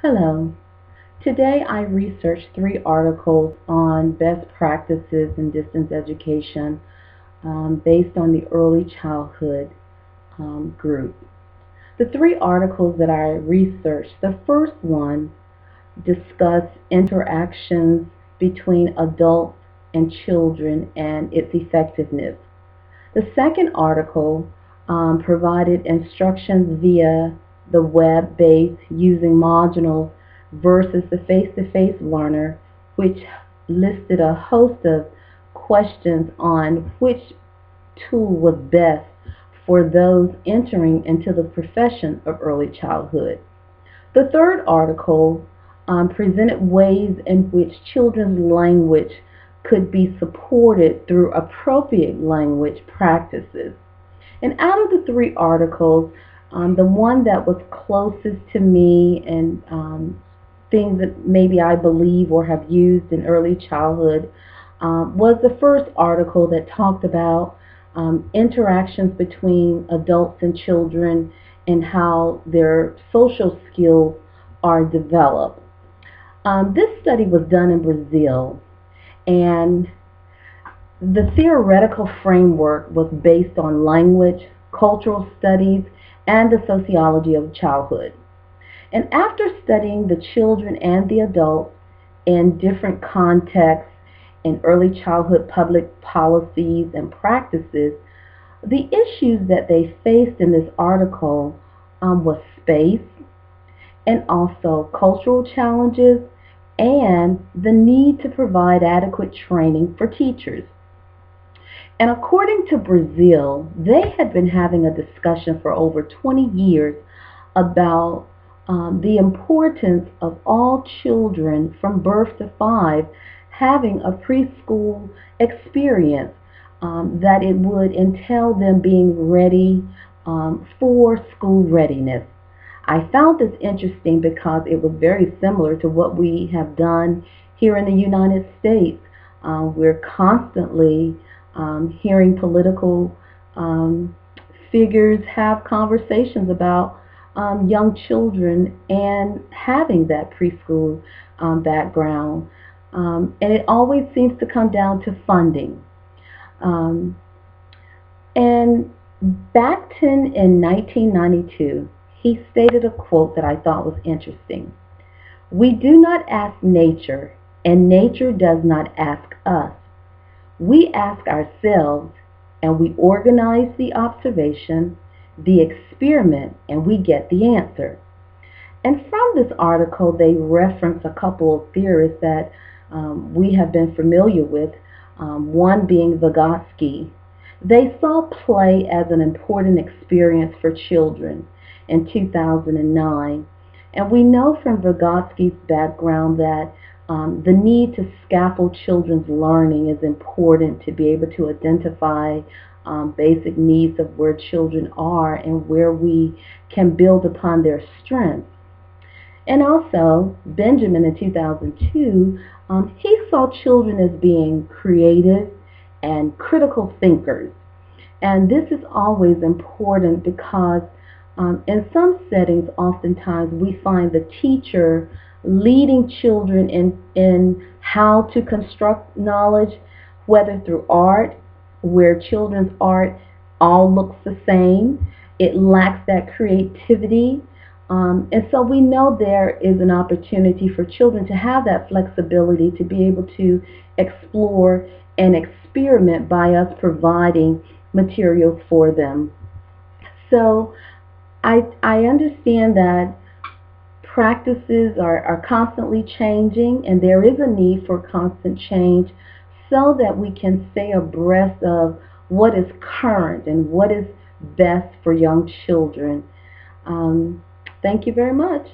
Hello. Today I researched three articles on best practices in distance education based on the early childhood group. The three articles that I researched, the first one discussed interactions between adults and children and its effectiveness. The second article provided instructions via the web based using modules versus the face to face learner, which listed a host of questions on which tool was best for those entering into the profession of early childhood. The third article presented ways in which children's language could be supported through appropriate language practices. And out of the three articles, the one that was closest to me and things that maybe I believe or have used in early childhood was the first article that talked about interactions between adults and children and how their social skills are developed. This study was done in Brazil, and the theoretical framework was based on language, cultural studies, and the sociology of childhood. And after studying the children and the adults in different contexts in early childhood public policies and practices, the issues that they faced in this article was space and also cultural challenges and the need to provide adequate training for teachers. And according to Brazil, they had been having a discussion for over 20 years about the importance of all children from birth to 5 having a preschool experience, that it would entail them being ready for school readiness. I found this interesting because it was very similar to what we have done here in the United States. We're constantly hearing political um, figures have conversations about young children and having that preschool background. And it always seems to come down to funding. Um, and Bakhtin in 1992, he stated a quote that I thought was interesting. We do not ask nature, and nature does not ask us. We ask ourselves, and we organize the observation, the experiment, and we get the answer. And from this article, they reference a couple of theorists that we have been familiar with, one being Vygotsky. They saw play as an important experience for children in 2009. And we know from Vygotsky's background that the need to scaffold children's learning is important to be able to identify basic needs of where children are and where we can build upon their strengths. And also, Benjamin in 2002, he saw children as being creative and critical thinkers. And this is always important because in some settings, oftentimes we find the teacher leading children in how to construct knowledge, whether through art, where children's art all looks the same. It lacks that creativity. And so we know there is an opportunity for children to have that flexibility to be able to explore and experiment by us providing materials for them. So I understand that practices are constantly changing, and there is a need for constant change so that we can stay abreast of what is current and what is best for young children. Um, Thank you very much.